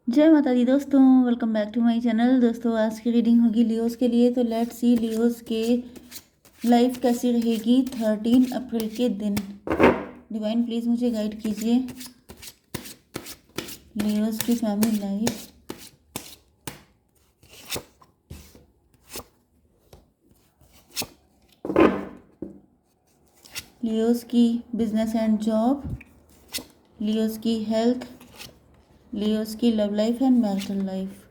जय माता दी दोस्तों, welcome back to my channel. दोस्तों आज की रीडिंग होगी लियोस के लिए। तो लेट्स सी लियोस के लाइफ कैसी रहेगी 13 अप्रैल के दिन। डिवाइन प्लीज़ मुझे गाइड कीजिए लियोस की फैमिली लाइफ। लियोस की बिजनेस एंड जॉब, लियोस की हेल्थ, लियोस की love life and marital life.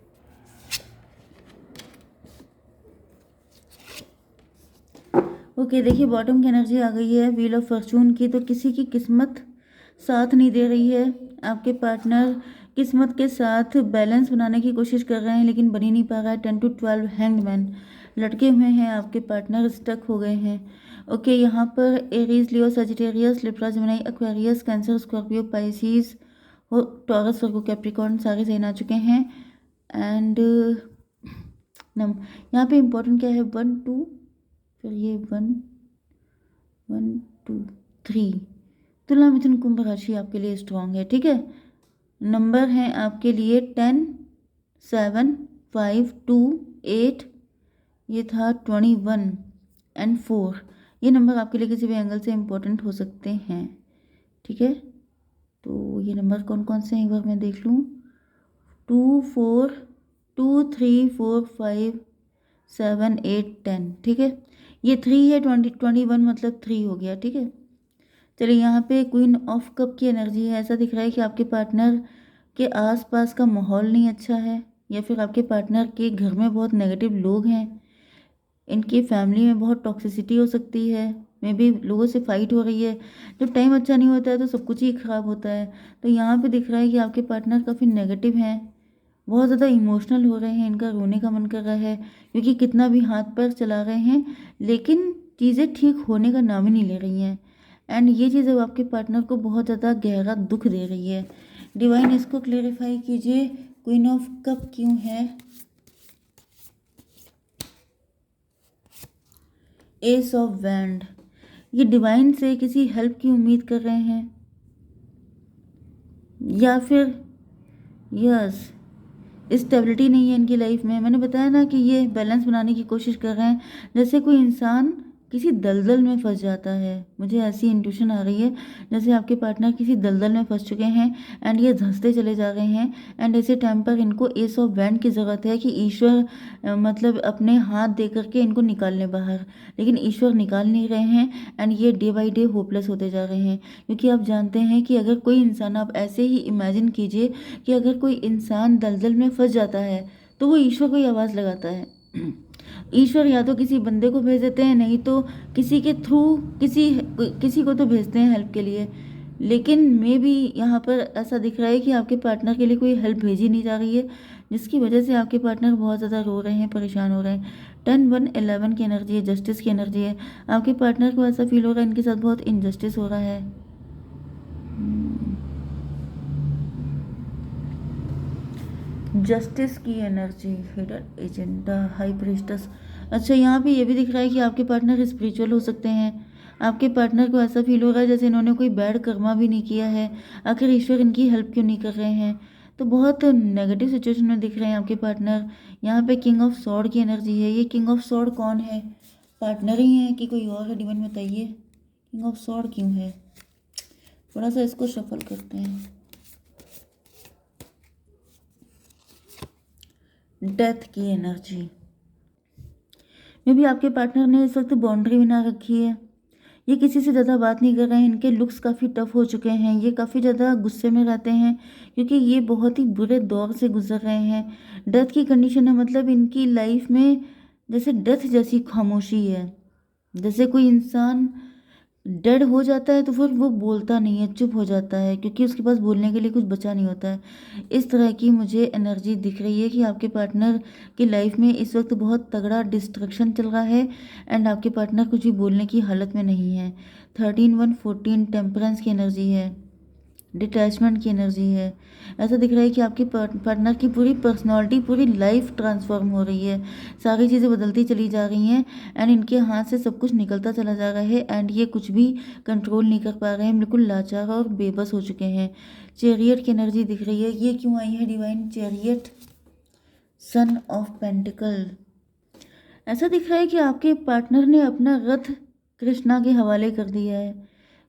Okay देखिए, बॉटम की एनर्जी आ गई है व्हील ऑफ फॉर्चून की। तो किसी की किस्मत साथ नहीं दे रही है। आपके पार्टनर किस्मत के साथ बैलेंस बनाने की कोशिश कर रहे हैं लेकिन बन ही नहीं पा रहा है। 10 to 12 हैंगमैन लटके हुए हैं, आपके पार्टनर स्टक हो गए हैं। ओके यहाँ पर Aries, Leo, Sagittarius, Libra, Gemini, Aquarius, Cancer, Scorpio, Pisces और टॉरस, वर्गो, कैप्रिकॉर्न सारे साइन आ चुके हैं। एंड यहाँ पे इम्पोर्टेंट क्या है, 1 2, फिर ये 1 1 2 3। तुला, मिथुन, कुंभ राशि आपके लिए स्ट्रांग है, ठीक है। नंबर हैं आपके लिए 10 7 5 2 8, ये था 21 एंड 4। ये नंबर आपके लिए किसी भी एंगल से इम्पोर्टेंट हो सकते हैं, ठीक है। तो ये नंबर कौन कौन से हैं एक बार मैं देख लूँ। 2 4 2 3 4 5 7 8 10, ठीक है। ये 3 है, 21 मतलब 3 हो गया, ठीक है। चलिए यहाँ पे क्वीन ऑफ कप की एनर्जी है। ऐसा दिख रहा है कि आपके पार्टनर के आसपास का माहौल नहीं अच्छा है, या फिर आपके पार्टनर के घर में बहुत नेगेटिव लोग हैं। इनकी फैमिली में बहुत टॉक्सिसिटी हो सकती है, मे भी लोगों से फाइट हो रही है। जब टाइम अच्छा नहीं होता है तो सब कुछ ही खराब होता है। तो यहाँ पे दिख रहा है कि आपके पार्टनर काफ़ी नेगेटिव हैं, बहुत ज़्यादा इमोशनल हो रहे हैं, इनका रोने का मन कर रहा है क्योंकि कितना भी हाथ पैर चला रहे हैं लेकिन चीज़ें ठीक होने का नाम ही नहीं ले रही हैं। एंड ये चीज़ अब आपके पार्टनर को बहुत ज़्यादा गहरा दुख दे रही है। डिवाइन इसको क्लेरिफाई कीजिए, क्वीन ऑफ कप क्यों है। एस ऑफ वैंड, ये डिवाइन से किसी हेल्प की उम्मीद कर रहे हैं, या फिर यस स्टेबिलिटी नहीं है इनकी लाइफ में। मैंने बताया ना कि ये बैलेंस बनाने की कोशिश कर रहे हैं, जैसे कोई इंसान किसी दलदल में फंस जाता है। मुझे ऐसी इंट्यूशन आ रही है जैसे आपके पार्टनर किसी दलदल में फंस चुके हैं एंड ये धंसते चले जा रहे हैं। एंड ऐसे टाइम पर इनको एस ऑफ बैंड की ज़रूरत है कि ईश्वर मतलब अपने हाथ दे करके इनको निकाल लें बाहर, लेकिन ईश्वर निकाल नहीं रहे हैं। एंड ये डे बाई डे होपलेस होते जा रहे हैं क्योंकि आप जानते हैं कि अगर कोई इंसान, आप ऐसे ही इमेजिन कीजिए कि अगर कोई इंसान दलदल में फंस जाता है तो वो ईश्वर को ही आवाज़ लगाता है। ईश्वर या तो किसी बंदे को भेज देते हैं, नहीं तो किसी के थ्रू किसी किसी को तो भेजते हैं हेल्प के लिए। लेकिन मे भी यहाँ पर ऐसा दिख रहा है कि आपके पार्टनर के लिए कोई हेल्प भेजी नहीं जा रही है, जिसकी वजह से आपके पार्टनर बहुत ज़्यादा रो रहे हैं, परेशान हो रहे हैं। 10 1 11 की एनर्जी है, जस्टिस की एनर्जी है। आपके पार्टनर को ऐसा फील हो रहा है इनके साथ बहुत इनजस्टिस हो रहा है। जस्टिस की एनर्जी, हिडन एजेंडा, हाई प्रीस्टस। अच्छा यहाँ पे ये भी दिख रहा है कि आपके पार्टनर स्पिरिचुअल हो सकते हैं। आपके पार्टनर को ऐसा फील हो रहा है जैसे इन्होंने कोई बैड कर्मा भी नहीं किया है, आखिर ईश्वर इनकी हेल्प क्यों नहीं कर रहे हैं। तो बहुत नेगेटिव सिचुएशन में दिख रहे हैं आपके पार्टनर। यहाँ पे किंग ऑफ सॉर्ड की एनर्जी है। ये किंग ऑफ सॉर्ड कौन है, पार्टनर ही है कि कोई और है, डिवाइन बताइए। किंग ऑफ सॉर्ड क्यों है, थोड़ा सा इसको शफल करते हैं। डेथ की एनर्जी, मे भी आपके पार्टनर ने इस वक्त बाउंड्री बना रखी है। ये किसी से ज़्यादा बात नहीं कर रहे हैं, इनके लुक्स काफ़ी टफ हो चुके हैं, ये काफ़ी ज़्यादा गुस्से में रहते हैं क्योंकि ये बहुत ही बुरे दौर से गुजर रहे हैं। डेथ की कंडीशन है, मतलब इनकी लाइफ में जैसे डेथ जैसी खामोशी है। जैसे कोई इंसान डेड हो जाता है तो फिर वो बोलता नहीं है, चुप हो जाता है क्योंकि उसके पास बोलने के लिए कुछ बचा नहीं होता है। इस तरह की मुझे एनर्जी दिख रही है कि आपके पार्टनर की लाइफ में इस वक्त बहुत तगड़ा डिस्ट्रक्शन चल रहा है एंड आपके पार्टनर कुछ भी बोलने की हालत में नहीं है। 13 1 14 टेम्परेंस की एनर्जी है। डिटैचमेंट की एनर्जी है। ऐसा दिख रहा है कि आपके पार्टनर की पूरी पर्सनालिटी, पूरी लाइफ ट्रांसफॉर्म हो रही है, सारी चीज़ें बदलती चली जा रही हैं एंड इनके हाथ से सब कुछ निकलता चला जा रहा है एंड ये कुछ भी कंट्रोल नहीं कर पा रहे हैं, बिल्कुल लाचार और बेबस हो चुके हैं। चैरियट की एनर्जी दिख रही है, ये क्यों आई है divine chariot? Son of pentacle. ऐसा दिख रहा है कि आपके पार्टनर ने अपना रथ कृष्णा के हवाले कर दिया है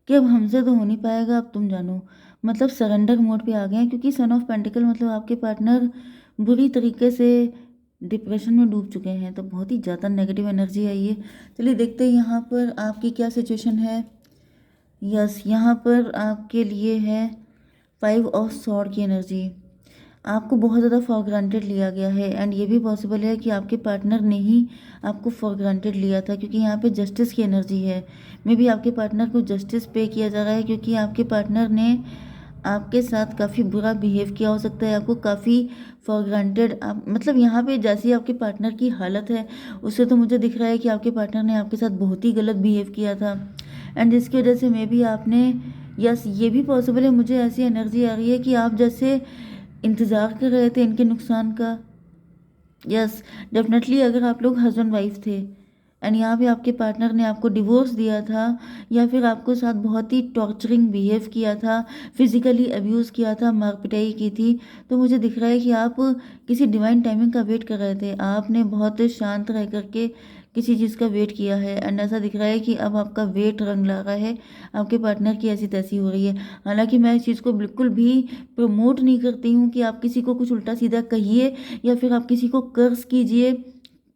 कि अब हमसे तो हो नहीं पाएगा, अब तुम जानो। मतलब सरेंडर मोड पे आ गए हैं, क्योंकि सन ऑफ पेंटिकल मतलब आपके पार्टनर बुरी तरीके से डिप्रेशन में डूब चुके हैं, तो बहुत ही ज़्यादा नेगेटिव एनर्जी आई है। चलिए देखते हैं यहाँ पर आपकी क्या सिचुएशन है। यस, यहाँ पर आपके लिए है 5 ऑफ सॉर्ड की एनर्जी। आपको बहुत ज़्यादा फॉर ग्रांटेड लिया गया है एंड ये भी पॉसिबल है कि आपके पार्टनर ने ही आपको फॉर ग्रांटेड लिया था, क्योंकि यहाँ पे जस्टिस की एनर्जी है। मे बी आपके पार्टनर को जस्टिस पे किया जा रहा है, क्योंकि आपके पार्टनर ने आपके साथ काफ़ी बुरा बिहेव किया हो सकता है, आपको काफ़ी फॉर ग्रांटेड आप मतलब यहाँ पे जैसी आपके पार्टनर की हालत है उससे तो मुझे दिख रहा है कि आपके पार्टनर ने आपके साथ बहुत ही गलत बिहेव किया था एंड जिसकी वजह से मे बी आपने, यस ये भी पॉसिबल है, मुझे ऐसी एनर्जी आ रही है कि आप जैसे इंतज़ार कर रहे थे इनके नुकसान का। यस, डेफिनेटली अगर आप लोग हस्बैंड वाइफ थे एंड यहाँ पे आपके पार्टनर ने आपको डिवोर्स दिया था या फिर आपको साथ बहुत ही टॉर्चरिंग बिहेव किया था, फिजिकली अब्यूज़ किया था, मार पिटाई की थी, तो मुझे दिख रहा है कि आप किसी डिवाइन टाइमिंग का वेट कर रहे थे। आपने बहुत शांत रह करके किसी चीज़ का वेट किया है एंड ऐसा दिख रहा है कि अब आपका वेट रंग ला रहा है, आपके पार्टनर की ऐसी तैसी हो रही है। हालांकि मैं इस चीज़ को बिल्कुल भी प्रमोट नहीं करती हूँ कि आप किसी को कुछ उल्टा सीधा कहिए या फिर आप किसी को कर्ज कीजिए,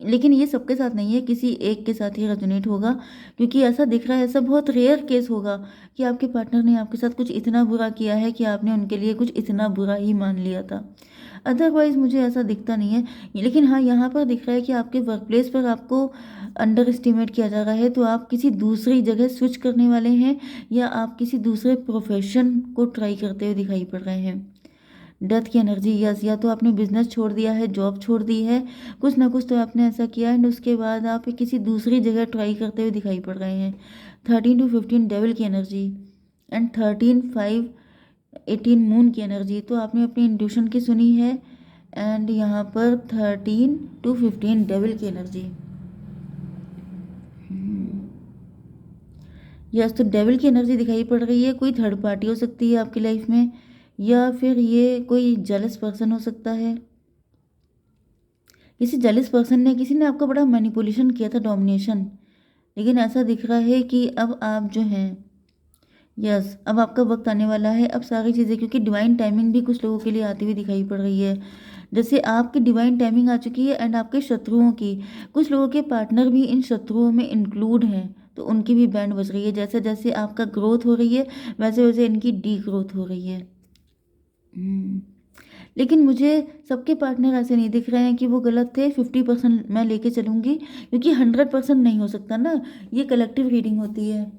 लेकिन ये सबके साथ नहीं है, किसी एक के साथ ही रेजोनेट होगा, क्योंकि ऐसा दिख रहा है, ऐसा बहुत रेयर केस होगा कि आपके पार्टनर ने आपके साथ कुछ इतना बुरा किया है कि आपने उनके लिए कुछ इतना बुरा ही मान लिया था। अदरवाइज मुझे ऐसा दिखता नहीं है। लेकिन हाँ, यहाँ पर दिख रहा है कि आपके वर्क प्लेस पर आपको अंडर एस्टिमेट किया जा रहा है, तो आप किसी दूसरी जगह स्विच करने वाले हैं या आप किसी दूसरे प्रोफेशन को ट्राई करते हुए दिखाई पड़ रहे हैं। डेथ की एनर्जी, यस, या तो आपने बिजनेस छोड़ दिया है, जॉब छोड़ दी है, कुछ ना कुछ तो आपने ऐसा किया एंड उसके बाद आप किसी दूसरी जगह ट्राई करते हुए दिखाई पड़ रहे हैं। 13 to 15 डेविल की एनर्जी एंड 13 5 18 मून की एनर्जी, तो आपने अपनी इंट्यूशन की सुनी है एंड यहाँ पर 13 to 15 डेविल की एनर्जी। यस, तो डेविल की एनर्जी दिखाई पड़ रही है, कोई थर्ड पार्टी हो सकती है आपकी लाइफ में या फिर ये कोई जेलस पर्सन हो सकता है। किसी जेलस पर्सन ने, किसी ने आपका बड़ा मैनिपुलेशन किया था, डोमिनेशन, लेकिन ऐसा दिख रहा है कि अब आप जो हैं, यस अब आपका वक्त आने वाला है, अब सारी चीज़ें, क्योंकि डिवाइन टाइमिंग भी कुछ लोगों के लिए आती हुई दिखाई पड़ रही है। जैसे आपकी डिवाइन टाइमिंग आ चुकी है एंड आपके शत्रुओं की, कुछ लोगों के पार्टनर भी इन शत्रुओं में इंक्लूड हैं, तो उनकी भी बैंड बज रही है। जैसे जैसे आपका ग्रोथ हो रही है वैसे वैसे इनकी डी ग्रोथ हो रही है। लेकिन मुझे सबके पार्टनर ऐसे नहीं दिख रहे हैं कि वो गलत थे। 50% मैं लेके चलूँगी, क्योंकि 100% नहीं हो सकता ना, ये कलेक्टिव रीडिंग होती है।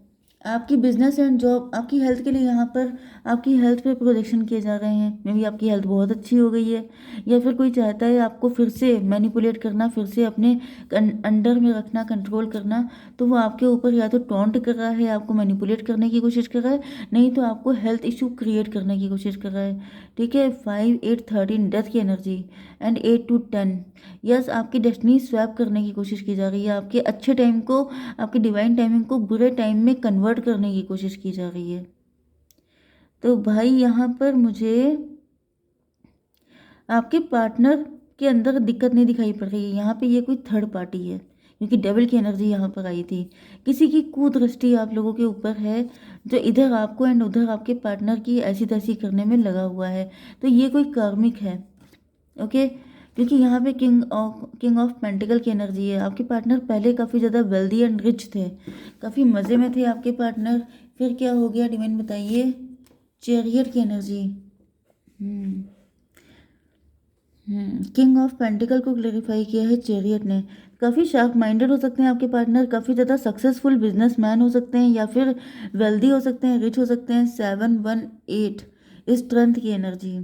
आपकी बिजनेस एंड जॉब, आपकी हेल्थ के लिए यहाँ पर आपकी हेल्थ पे प्रोजेक्शन किए जा रहे हैं। मे बी आपकी हेल्थ बहुत अच्छी हो गई है या फिर कोई चाहता है आपको फिर से मैनिपुलेट करना, फिर से अपने अंडर में रखना, कंट्रोल करना, तो वो आपके ऊपर या तो टॉन्ट कर रहा है, आपको मैनिपुलेट करने की कोशिश कर रहा है, नहीं तो आपको हेल्थ इशू क्रिएट करने की कोशिश कर रहा है। ठीक है, 5 8 13 डेथ की एनर्जी एंड 8 to 10, यस आपकी डेस्टिनी स्वैप करने की कोशिश की जा रही है, आपके अच्छे टाइम को, आपकी डिवाइन टाइमिंग को बुरे टाइम में कन्वर्ट करने की कोशिश की जा रही है। तो भाई यहाँ पर मुझे आपके पार्टनर के अंदर दिक्कत नहीं दिखाई पड़ रही है, यहाँ पे ये कोई थर्ड पार्टी है, क्योंकि डेविल की एनर्जी यहाँ पर आई थी। किसी की कुदृष्टि आप लोगों के ऊपर है, जो इधर आपको एंड उधर आपके पार्टनर की ऐसी तैसी करने में लगा हुआ है, तो ये कोई कार्मिक है। ओके, क्योंकि यहाँ पे किंग ऑफ पेंटिकल की एनर्जी है। आपके पार्टनर पहले काफ़ी ज़्यादा वेल्दी एंड रिच थे, काफ़ी मज़े में थे आपके पार्टनर, फिर क्या हो गया डिवाइन बताइए। चैरियट की एनर्जी, किंग ऑफ पेंटिकल को क्लेरिफाई किया है चैरियट ने। काफ़ी शार्प माइंडेड हो सकते हैं आपके पार्टनर, काफ़ी ज़्यादा सक्सेसफुल बिजनेसमैन हो सकते हैं या फिर वेल्दी हो सकते हैं, रिच हो सकते हैं। 7 1 8 स्ट्रेंथ की एनर्जी,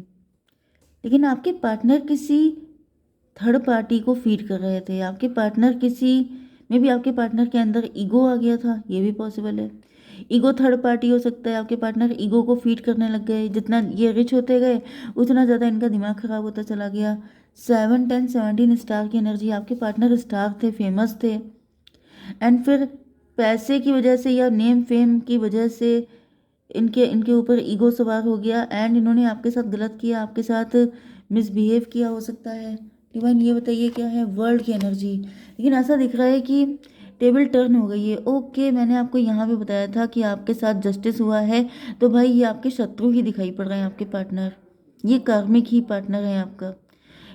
लेकिन आपके पार्टनर किसी थर्ड पार्टी को फीड कर रहे थे। आपके पार्टनर किसी, मे बी आपके पार्टनर के अंदर ईगो आ गया था, ये भी पॉसिबल है। ईगो थर्ड पार्टी हो सकता है, आपके पार्टनर ईगो को फीड करने लग गए, जितना ये रिच होते गए उतना ज़्यादा इनका दिमाग खराब होता चला गया। 7 10 17 स्टार की एनर्जी, आपके पार्टनर स्टार थे, फेमस थे, एंड फिर पैसे की वजह से या नेम फेम की वजह से इनके इनके ऊपर ईगो सवार हो गया एंड इन्होंने आपके साथ गलत किया, आपके साथ मिसबिहेव किया हो सकता है। डिवाइन ये बताइए क्या है वर्ल्ड की एनर्जी, लेकिन ऐसा दिख रहा है कि टेबल टर्न हो गई है। ओके, मैंने आपको यहाँ पे बताया था कि आपके साथ जस्टिस हुआ है, तो भाई ये आपके शत्रु ही दिखाई पड़ रहे हैं, आपके पार्टनर, ये कार्मिक ही पार्टनर है आपका,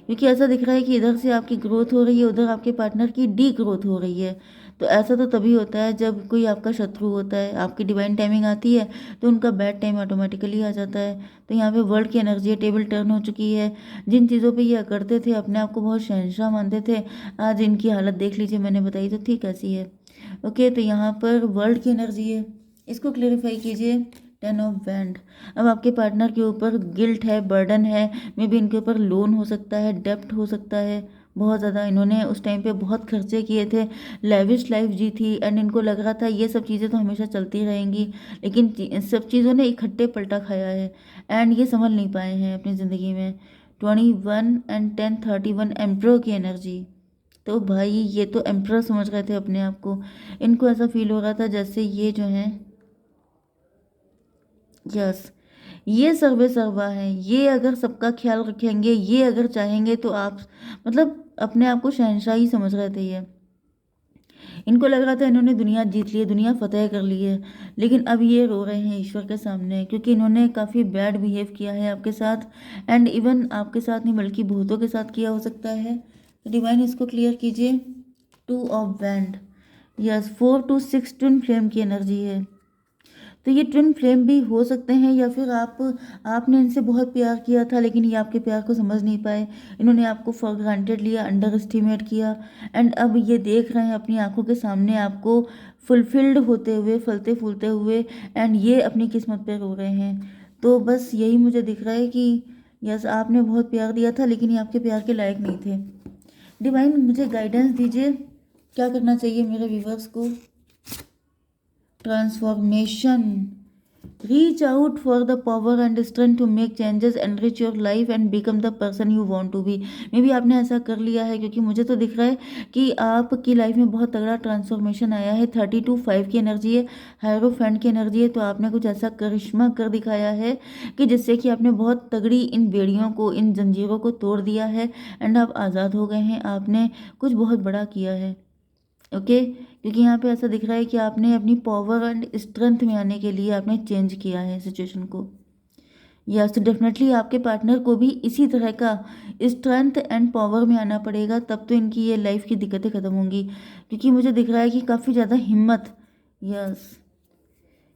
क्योंकि ऐसा दिख रहा है कि इधर से आपकी ग्रोथ हो रही है, उधर आपके पार्टनर की डी ग्रोथ हो रही है। तो ऐसा तो तभी होता है जब कोई आपका शत्रु होता है, आपकी डिवाइन टाइमिंग आती है तो उनका बैड टाइम ऑटोमेटिकली आ जाता है। तो यहाँ पे वर्ल्ड की एनर्जी है, टेबल टर्न हो चुकी है। जिन चीज़ों पे ये करते थे, अपने आप को बहुत शहंशाह मानते थे, आज इनकी हालत देख लीजिए, मैंने बताई तो ठीक ऐसी है। ओके, तो यहाँ पर वर्ल्ड की एनर्जी है, इसको क्लेरिफाई कीजिए। 10 ऑफ वैंड, अब आपके पार्टनर के ऊपर गिल्ट है, बर्डन है, मे बी इनके ऊपर लोन हो सकता है, डेप्ट हो सकता है, बहुत ज़्यादा इन्होंने उस टाइम पे बहुत खर्चे किए थे, लेविश लाइफ जी थी एंड इनको लग रहा था ये सब चीज़ें तो हमेशा चलती रहेंगी, लेकिन सब चीज़ों ने इकट्ठे पलटा खाया है एंड ये संभल नहीं पाए हैं अपनी ज़िंदगी में। 21 एंड 10 31 एम्प्रो की एनर्जी, तो भाई ये तो एम्प्रो समझ रहे थे अपने आप को, इनको ऐसा फील हो रहा था जैसे ये जो है, यस, ये सर्वे सर्वा है, ये अगर सबका ख्याल रखेंगे, ये अगर चाहेंगे तो आप मतलब अपने आप को शहंशाह ही समझ रहे थे ये, इनको लग रहा था इन्होंने दुनिया जीत ली है, दुनिया फतेह कर ली है, लेकिन अब ये रो रहे हैं ईश्वर के सामने, क्योंकि इन्होंने काफ़ी बैड बिहेव किया है आपके साथ एंड इवन आपके साथ नहीं बल्कि बहुतों के साथ किया हो सकता है। तो डिवाइन इसको क्लियर कीजिए। 2 of wand, yes, 4 to 6 twin flame की एनर्जी है, तो ये ट्विन फ्लेम भी हो सकते हैं या फिर आपने इनसे बहुत प्यार किया था लेकिन ये आपके प्यार को समझ नहीं पाए, इन्होंने आपको फॉर ग्रांटेड लिया, अंडर एस्टिमेट किया एंड अब ये देख रहे हैं अपनी आंखों के सामने आपको फुलफिल्ड होते हुए, फलते फूलते हुए एंड ये अपनी किस्मत पे रो रहे हैं। तो बस यही मुझे दिख रहा है कि यस, आपने बहुत प्यार दिया था लेकिन ये आपके प्यार के लायक नहीं थे। डिवाइन मुझे गाइडेंस दीजिए, क्या करना चाहिए मेरे व्यूवर्स को। Transformation, reach out for the power and strength to make changes, enrich your life and become the person you want to be. Maybe आपने ऐसा कर लिया है, क्योंकि मुझे तो दिख रहा है कि आपकी लाइफ में बहुत तगड़ा ट्रांसफॉर्मेशन आया है। 32 5 की एनर्जी है, हायरोफेंट की एनर्जी है, तो आपने कुछ ऐसा करिश्मा कर दिखाया है कि जिससे कि आपने बहुत तगड़ी इन बेड़ियों को, इन जंजीरों को तोड़ दिया है एंड आप आज़ाद हो गए हैं, आपने कुछ बहुत बड़ा किया है। ओके, क्योंकि यहाँ पे ऐसा दिख रहा है कि आपने अपनी पावर एंड स्ट्रेंथ में आने के लिए आपने चेंज किया है सिचुएशन को। या तो डेफिनेटली आपके पार्टनर को भी इसी तरह का स्ट्रेंथ एंड पावर में आना पड़ेगा, तब तो इनकी ये लाइफ की दिक्कतें ख़त्म होंगी, क्योंकि मुझे दिख रहा है कि काफ़ी ज़्यादा हिम्मत, यस,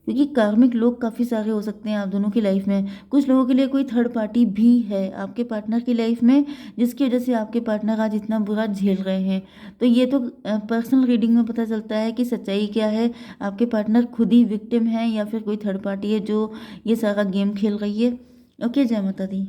क्योंकि कार्मिक लोग काफ़ी सारे हो सकते हैं आप दोनों की लाइफ में, कुछ लोगों के लिए कोई थर्ड पार्टी भी है आपके पार्टनर की लाइफ में, जिसकी वजह से आपके पार्टनर आज इतना बुरा झेल रहे हैं। तो ये तो पर्सनल रीडिंग में पता चलता है कि सच्चाई क्या है, आपके पार्टनर खुद ही विक्टिम है या फिर कोई थर्ड पार्टी है जो ये सारा गेम खेल रही है। ओके, जय माता दी।